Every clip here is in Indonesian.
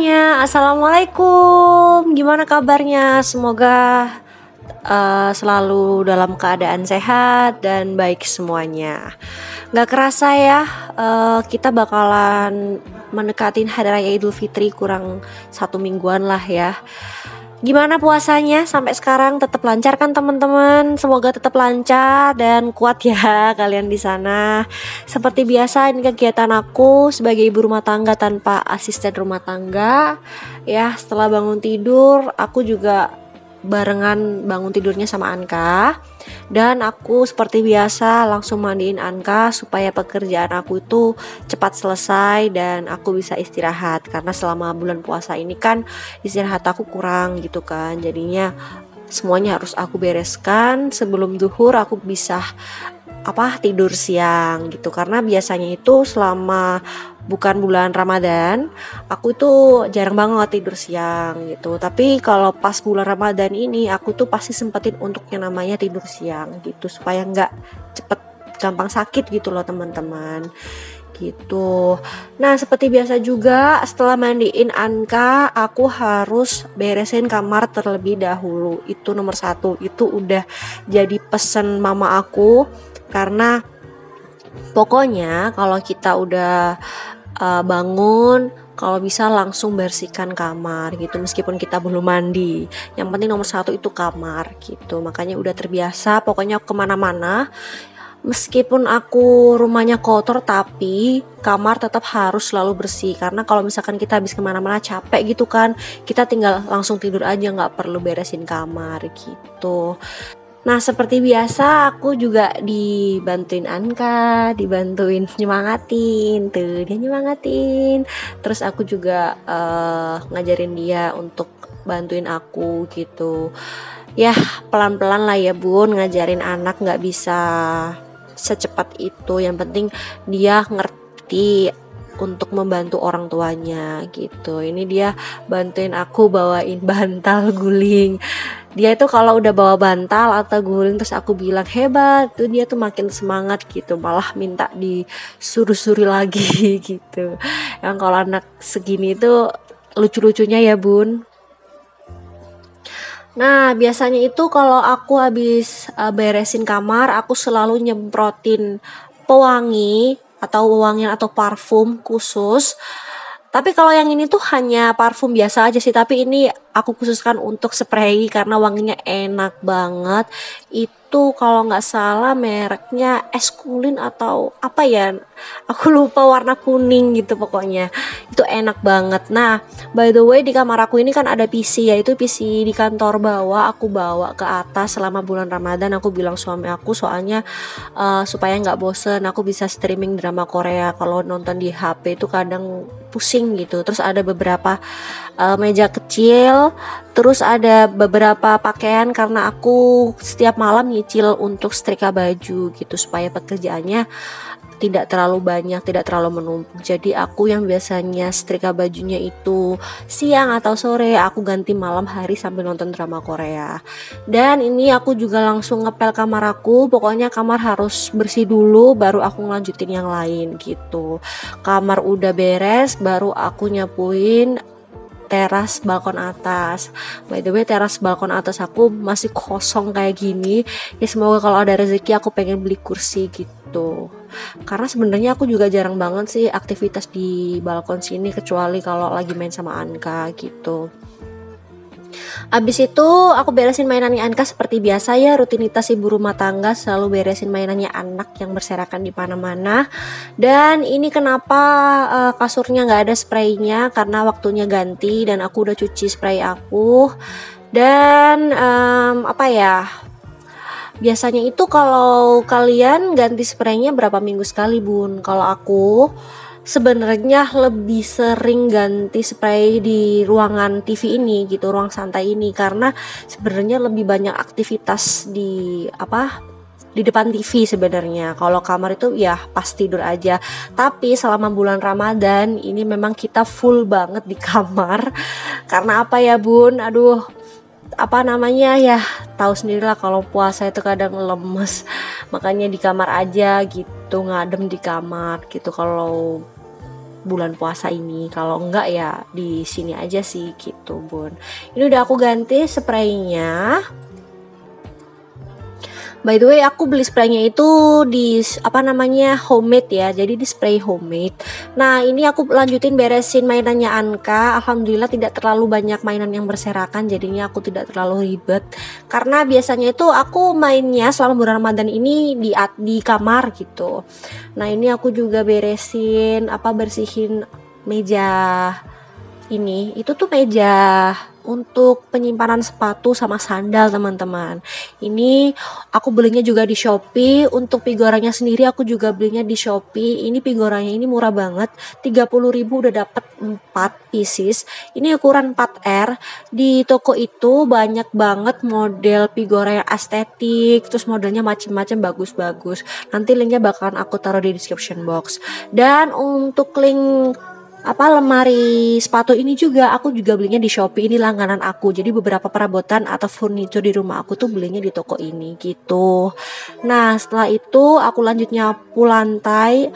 semuanya, assalamualaikum. Gimana kabarnya? Semoga selalu dalam keadaan sehat dan baik semuanya. Gak kerasa ya, kita bakalan mendekatin Hari Raya Idul Fitri kurang 1 mingguan lah ya. Gimana puasanya sampai sekarang? Tetap lancar kan teman-teman? Semoga tetap lancar dan kuat ya kalian di sana. Seperti biasa ini kegiatan aku sebagai ibu rumah tangga tanpa asisten rumah tangga. Ya, setelah bangun tidur aku juga barengan bangun tidurnya sama Anka. Dan aku seperti biasa langsung mandiin Anka supaya pekerjaan aku itu cepat selesai dan aku bisa istirahat. Karena selama bulan puasa ini kan istirahat aku kurang gitu kan. Jadinya semuanya harus aku bereskan sebelum zuhur aku bisa tidur siang gitu. Karena biasanya itu selama bukan bulan Ramadan aku itu jarang banget tidur siang gitu. Tapi kalau pas bulan Ramadan ini aku tuh pasti sempetin untuk yang namanya tidur siang gitu supaya nggak cepet gampang sakit gitu loh teman-teman gitu. Nah seperti biasa juga setelah mandiin Anka aku harus beresin kamar terlebih dahulu. Itu nomor 1, itu udah jadi pesen mama aku. Karena pokoknya kalau kita udah bangun, kalau bisa langsung bersihkan kamar gitu meskipun kita belum mandi. Yang penting nomor 1 itu kamar gitu. Makanya udah terbiasa pokoknya kemana-mana meskipun aku rumahnya kotor tapi kamar tetap harus selalu bersih. Karena kalau misalkan kita habis kemana-mana capek gitu kan, kita tinggal langsung tidur aja, nggak perlu beresin kamar gitu. Nah seperti biasa aku juga dibantuin Anka, dibantuin nyemangatin, tuh dia nyemangatin. Terus aku juga ngajarin dia untuk bantuin aku gitu. Ya pelan-pelan lah ya bun, ngajarin anak nggak bisa secepat itu. Yang penting dia ngerti untuk membantu orang tuanya gitu. Ini dia bantuin aku bawain bantal guling. Dia itu kalau udah bawa bantal atau guling terus aku bilang hebat, tuh dia tuh makin semangat gitu, malah minta disuruh-suruh lagi gitu. Yang kalau anak segini tuh lucu-lucunya ya bun. Nah biasanya itu kalau aku habis beresin kamar aku selalu nyemprotin pewangi atau wewangian atau parfum khusus. Tapi kalau yang ini tuh hanya parfum biasa aja sih, tapi ini aku khususkan untuk spray karena wanginya enak banget. Itu kalau nggak salah mereknya Eskulin atau apa ya, aku lupa, warna kuning gitu pokoknya. Itu enak banget. Nah by the way di kamar aku ini kan ada PC, yaitu PC di kantor aku bawa ke atas selama bulan Ramadan. Aku bilang suami aku soalnya supaya nggak bosen aku bisa streaming drama Korea. Kalau nonton di HP itu kadang pusing gitu. Terus ada beberapa meja kecil, terus ada beberapa pakaian karena aku setiap malam nyicil untuk setrika baju gitu supaya pekerjaannya tidak terlalu banyak, tidak terlalu menumpuk. Jadi aku yang biasanya setrika bajunya itu siang atau sore, aku ganti malam hari sambil nonton drama Korea. Dan ini aku juga langsung ngepel kamar aku. Pokoknya kamar harus bersih dulu baru aku ngelanjutin yang lain gitu. Kamar udah beres baru aku nyapuin teras balkon atas. By the way teras balkon atas aku masih kosong kayak gini. Ya semoga kalau ada rezeki aku pengen beli kursi gitu. Karena sebenarnya aku juga jarang banget sih aktivitas di balkon sini kecuali kalau lagi main sama Anka gitu. Abis itu aku beresin mainannya Anka seperti biasa ya, rutinitas ibu rumah tangga selalu beresin mainannya anak yang berserakan di mana-mana. Dan ini kenapa kasurnya nggak ada spraynya karena waktunya ganti dan aku udah cuci spray aku. Dan biasanya itu kalau kalian ganti spraynya berapa minggu sekali bun? Kalau aku sebenarnya lebih sering ganti spray di ruangan TV ini gitu, ruang santai ini, karena sebenarnya lebih banyak aktivitas di depan TV sebenarnya. Kalau kamar itu ya pas tidur aja. Tapi selama bulan Ramadan ini memang kita full banget di kamar. Karena apa ya bun? Aduh, ya tahu sendirilah kalau puasa itu kadang lemes. Makanya di kamar aja gitu, ngadem di kamar gitu. Kalau bulan puasa ini. Kalau enggak ya di sini aja sih gitu bun. Ini udah aku ganti spraynya. By the way, aku beli spraynya itu di homemade ya. Jadi di spray homemade. Nah, ini aku lanjutin beresin mainannya Anka. Alhamdulillah tidak terlalu banyak mainan yang berserakan, jadinya aku tidak terlalu ribet. Karena biasanya itu aku mainnya selama bulan Ramadan ini di kamar gitu. Nah, ini aku juga bersihin meja ini. Itu tuh meja untuk penyimpanan sepatu sama sandal teman-teman. Ini aku belinya juga di Shopee. Untuk figuranya sendiri aku juga belinya di Shopee. Ini figuranya ini murah banget, 30.000 udah dapet 4 pieces. Ini ukuran 4R. Di toko itu banyak banget model figura yang estetik, terus modelnya macam-macam bagus-bagus. Nanti linknya bakalan aku taruh di description box. Dan untuk link lemari sepatu ini juga aku juga belinya di Shopee. Ini langganan aku, jadi beberapa perabotan atau furniture di rumah aku tuh belinya di toko ini gitu. Nah, setelah itu aku lanjut nyapu lantai.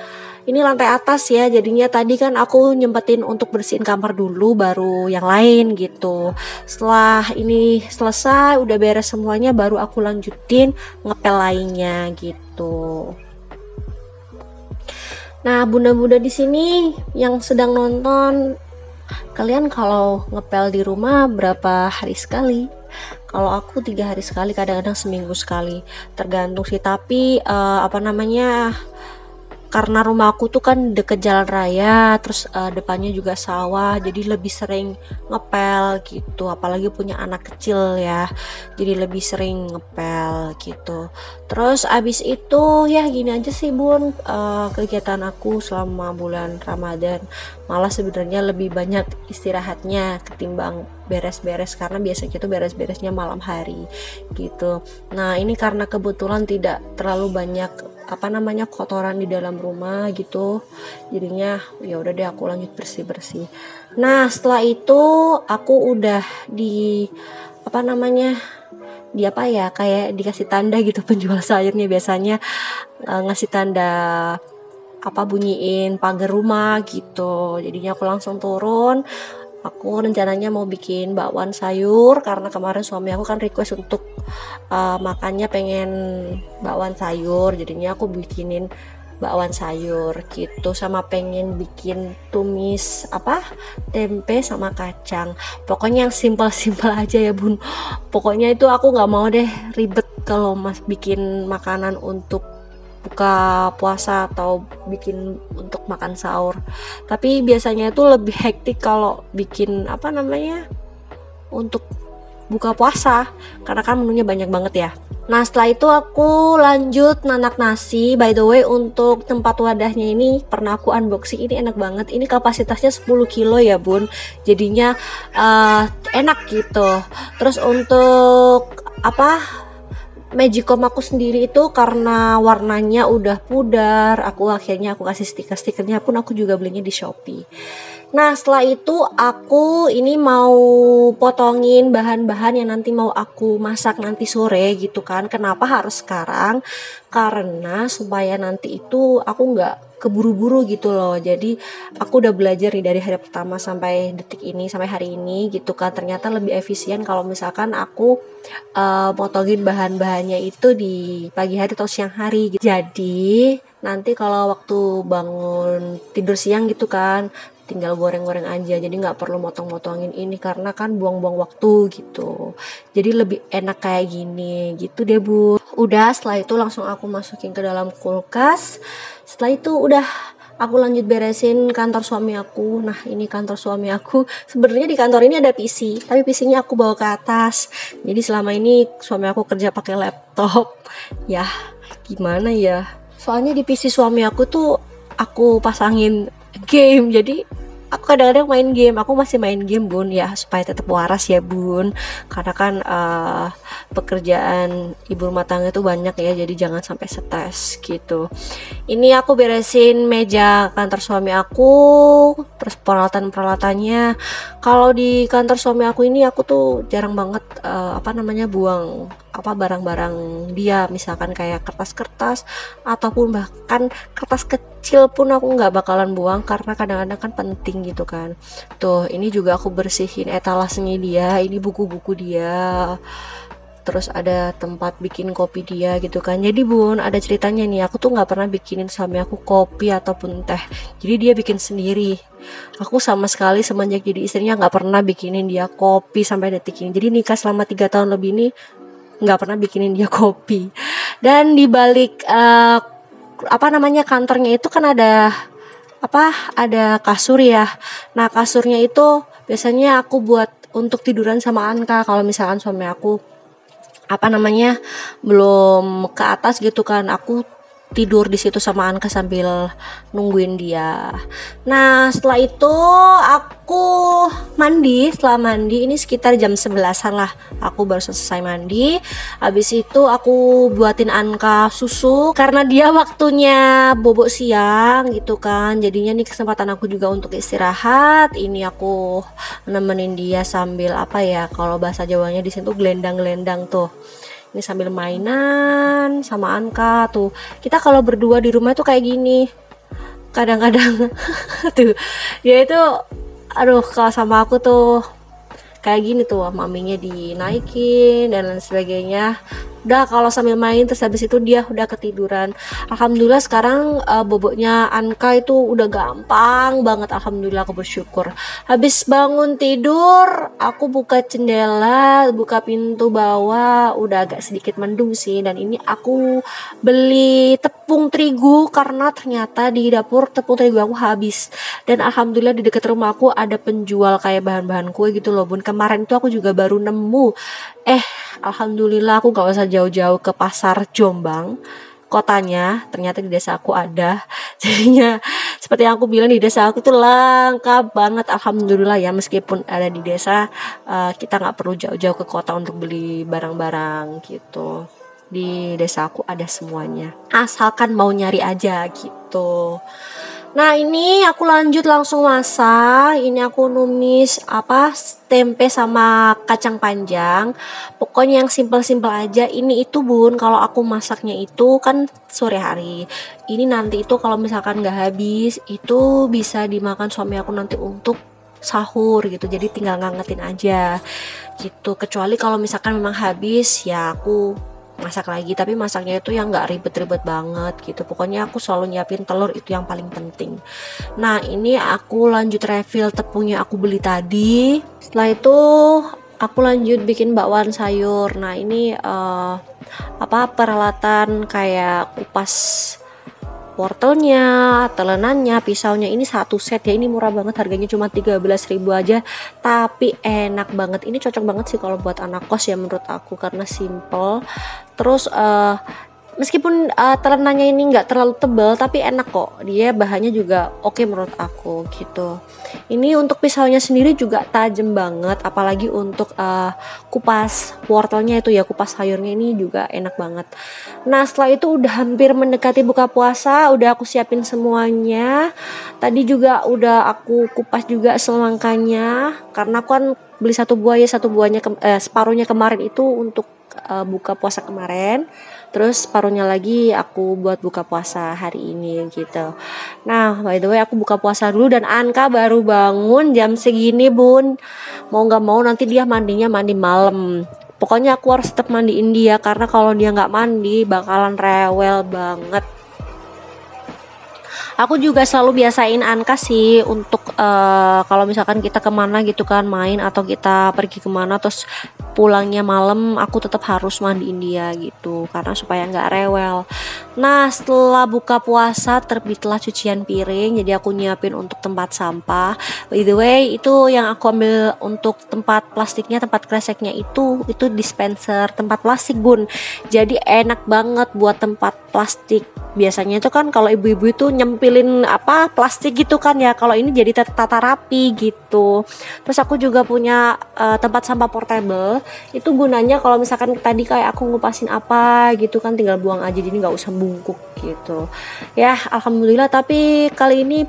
Ini lantai atas ya, jadinya tadi kan aku nyempetin untuk bersihin kamar dulu baru yang lain gitu. Setelah ini selesai udah beres semuanya, baru aku lanjutin ngepel lainnya gitu. Nah, bunda-bunda di sini yang sedang nonton, kalian kalau ngepel di rumah berapa hari sekali? Kalau aku 3 hari sekali, kadang-kadang seminggu sekali, tergantung sih. Tapi karena rumah aku tuh kan deket jalan raya, terus depannya juga sawah, jadi lebih sering ngepel gitu. Apalagi punya anak kecil ya, jadi lebih sering ngepel gitu. Terus abis itu ya gini aja sih bun, kegiatan aku selama bulan Ramadan. Malah sebenarnya lebih banyak istirahatnya ketimbang beres-beres, karena biasanya itu beres-beresnya malam hari gitu. Nah, ini karena kebetulan tidak terlalu banyak kotoran di dalam rumah gitu, jadinya ya udah deh aku lanjut bersih-bersih. Nah, setelah itu aku udah kayak dikasih tanda gitu. Penjual sayurnya biasanya ngasih tanda bunyiin pagar rumah gitu, jadinya aku langsung turun. Aku rencananya mau bikin bakwan sayur, karena kemarin suami aku kan request untuk makannya pengen bakwan sayur, jadinya aku bikinin bakwan sayur gitu, sama pengen bikin tumis tempe sama kacang. Pokoknya yang simpel-simpel aja ya bun. Pokoknya itu aku nggak mau deh ribet kalau bikin makanan untuk buka puasa atau bikin untuk makan sahur. Tapi biasanya itu lebih hektik kalau bikin untuk buka puasa, karena kan menunya banyak banget ya. Nah, setelah itu aku lanjut nanak nasi. By the way, untuk tempat wadahnya ini pernah aku unboxing, ini enak banget. Ini kapasitasnya 10 kilo ya bun, jadinya enak gitu. Terus untuk Magicom aku sendiri itu karena warnanya udah pudar, aku kasih stiker-stikernya pun aku juga belinya di Shopee. Nah, setelah itu aku ini mau potongin bahan-bahan yang nanti mau aku masak nanti sore gitu kan. Kenapa harus sekarang? Karena supaya nanti itu aku nggak keburu-buru gitu loh. Jadi aku udah belajar nih dari hari pertama sampai hari ini gitu kan. Ternyata lebih efisien kalau misalkan aku potongin bahan-bahannya itu di pagi hari atau siang hari gitu. Jadi nanti kalau waktu bangun tidur siang gitu kan, tinggal goreng-goreng aja, jadi nggak perlu motong-motongin ini, karena kan buang-buang waktu gitu. Jadi lebih enak kayak gini gitu deh bu. Udah, setelah itu langsung aku masukin ke dalam kulkas. Setelah itu udah aku lanjut beresin kantor suami aku. Nah, ini kantor suami aku. Sebenarnya di kantor ini ada PC, tapi PC-nya aku bawa ke atas. Jadi selama ini suami aku kerja pakai laptop. Ya, gimana ya? Soalnya di PC suami aku tuh aku pasangin game, jadi aku kadang-kadang main game. Aku masih main game bun ya, supaya tetap waras ya bun, karena kan pekerjaan ibu rumah tangga itu banyak ya, jadi jangan sampai stres gitu. Ini aku beresin meja kantor suami aku, terus peralatan-peralatannya. Kalau di kantor suami aku ini aku tuh jarang banget buang barang-barang dia, misalkan kayak kertas-kertas ataupun bahkan kertas kecil kecil pun aku nggak bakalan buang karena kadang-kadang kan penting gitu kan. Tuh ini juga aku bersihin etalasenya dia, ini buku-buku dia, terus ada tempat bikin kopi dia gitu kan. Jadi bun, ada ceritanya nih, aku tuh nggak pernah bikinin suami aku kopi ataupun teh, jadi dia bikin sendiri. Aku sama sekali semenjak jadi istrinya nggak pernah bikinin dia kopi sampai detik ini. Jadi nikah selama 3 tahun lebih ini nggak pernah bikinin dia kopi. Dan di balik kantornya itu kan ada kasur ya. Nah kasurnya itu biasanya aku buat untuk tiduran sama Anka kalau misalkan suami aku belum ke atas gitu kan, aku tidur di situ sama Anka sambil nungguin dia. Nah setelah itu aku mandi. Setelah mandi ini sekitar jam 11-an lah, aku baru selesai mandi. Habis itu aku buatin Anka susu karena dia waktunya bobok siang gitu kan. Jadinya nih kesempatan aku juga untuk istirahat. Ini aku nemenin dia sambil kalau bahasa Jawanya di sini tuh gelendang-gelendang tuh. Ini sambil mainan sama Anka tuh. Kita kalau berdua di rumah tuh kayak gini. Kadang-kadang tuh dia itu kalau sama aku tuh kayak gini tuh, maminya dinaikin dan lain sebagainya. Udah kalau sambil main terus habis itu dia udah ketiduran. Alhamdulillah sekarang boboknya Anka itu udah gampang banget, alhamdulillah aku bersyukur. Habis bangun tidur aku buka jendela, buka pintu bawah, udah agak sedikit mendung sih. Dan ini aku beli tepung terigu karena ternyata di dapur tepung terigu aku habis. Dan alhamdulillah di dekat rumah aku ada penjual kayak bahan-bahan kue gitu loh bun. Kemarin itu aku juga baru nemu. Alhamdulillah aku gak usah jauh-jauh ke pasar Jombang kotanya, ternyata di desa aku ada. Jadinya seperti yang aku bilang, di desa aku tuh lengkap banget, alhamdulillah ya. Meskipun ada di desa, kita gak perlu jauh-jauh ke kota untuk beli barang-barang gitu. Di desa aku ada semuanya, asalkan mau nyari aja gitu. Nah ini aku lanjut langsung masak. Ini aku numis tempe sama kacang panjang. Pokoknya yang simpel-simpel aja. Ini itu bun, kalau aku masaknya itu kan sore hari. Ini nanti itu kalau misalkan gak habis, itu bisa dimakan suami aku nanti untuk sahur gitu. Jadi tinggal ngangetin aja gitu. Kecuali kalau misalkan memang habis, ya aku masak lagi, tapi masaknya itu yang nggak ribet-ribet banget gitu. Pokoknya aku selalu nyiapin telur, itu yang paling penting. Nah ini aku lanjut refill tepungnya aku beli tadi. Setelah itu aku lanjut bikin bakwan sayur. Nah ini peralatan kayak kupas wortelnya, telenannya, pisaunya, ini satu set ya. Ini murah banget, harganya cuma 13.000 aja, tapi enak banget. Ini cocok banget sih kalau buat anak kos ya menurut aku, karena simple. Terus meskipun telenannya ini nggak terlalu tebal, tapi enak kok. Dia bahannya juga oke menurut aku gitu. Ini untuk pisaunya sendiri juga tajam banget, apalagi untuk kupas wortelnya itu ya, kupas sayurnya ini juga enak banget. Nah setelah itu udah hampir mendekati buka puasa, udah aku siapin semuanya. Tadi juga udah aku kupas juga selangkanya, karena aku kan beli satu buah ya, separuhnya kemarin itu untuk buka puasa kemarin, terus separuhnya lagi aku buat buka puasa hari ini gitu. Nah by the way aku buka puasa dulu, dan Anka baru bangun jam segini bun. Mau gak mau nanti dia mandinya mandi malam. Pokoknya aku harus tetap mandiin dia, karena kalau dia gak mandi bakalan rewel banget. Aku juga selalu biasain Anka sih untuk kalau misalkan kita kemana gitu kan, main atau kita pergi kemana terus pulangnya malam, aku tetap harus mandiin dia gitu, karena supaya nggak rewel. Nah setelah buka puasa terbitlah cucian piring, jadi aku nyiapin untuk tempat sampah. By the way itu yang aku ambil untuk tempat plastiknya, tempat kreseknya itu dispenser tempat plastik bun. Jadi enak banget buat tempat plastik. Biasanya itu kan kalau ibu-ibu itu nyempilin plastik gitu kan ya, kalau ini jadi tata rapi gitu. Terus aku juga punya tempat sampah portable, itu gunanya kalau misalkan tadi kayak aku ngupasin gitu kan, tinggal buang aja, jadi nggak usah bungkuk gitu ya. Alhamdulillah, tapi kali ini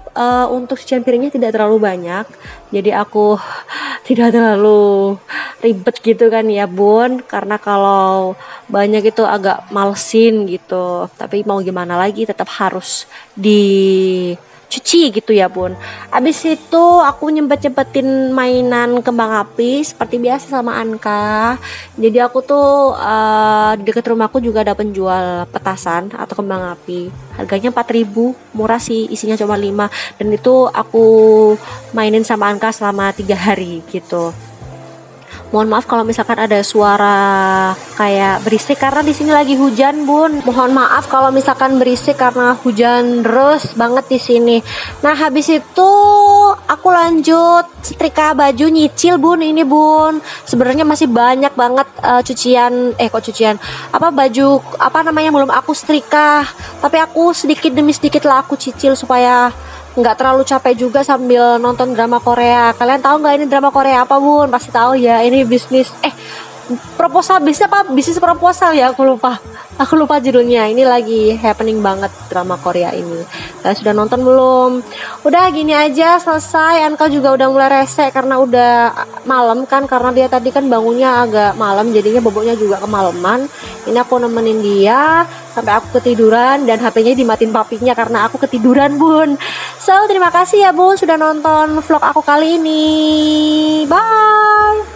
untuk cucian piringnya tidak terlalu banyak, jadi aku tidak terlalu ribet gitu kan ya bun, karena kalau banyak itu agak malesin gitu, tapi mau gimana lagi tetap harus dicuci gitu ya bun. Abis itu aku nyempet-nyempetin mainan kembang api seperti biasa sama Anka. Jadi aku tuh di dekat rumahku juga ada penjual petasan atau kembang api, harganya 4.000, murah sih, isinya cuma 5, dan itu aku mainin sama Anka selama 3 hari gitu. Mohon maaf kalau misalkan ada suara kayak berisik karena di sini lagi hujan bun. Mohon maaf kalau misalkan berisik karena hujan deras banget di sini. Nah habis itu aku lanjut setrika baju nyicil bun. Ini bun, sebenarnya masih banyak banget baju belum aku setrika, tapi aku sedikit demi sedikit lah aku cicil supaya nggak terlalu capek juga sambil nonton drama Korea. Kalian tahu nggak ini drama Korea apa bun? Pasti tahu ya, ini bisnis bisnis proposal ya, aku lupa judulnya. Ini lagi happening banget drama Korea ini. Kalian sudah nonton belum? Udah gini aja selesai. Anka juga udah mulai rese karena udah malam kan, karena dia tadi kan bangunnya agak malam, jadinya boboknya juga kemalaman. Ini aku nemenin dia sampai aku ketiduran, dan HP-nya dimatiin papinya karena aku ketiduran bun. So terima kasih ya bun sudah nonton vlog aku kali ini. Bye.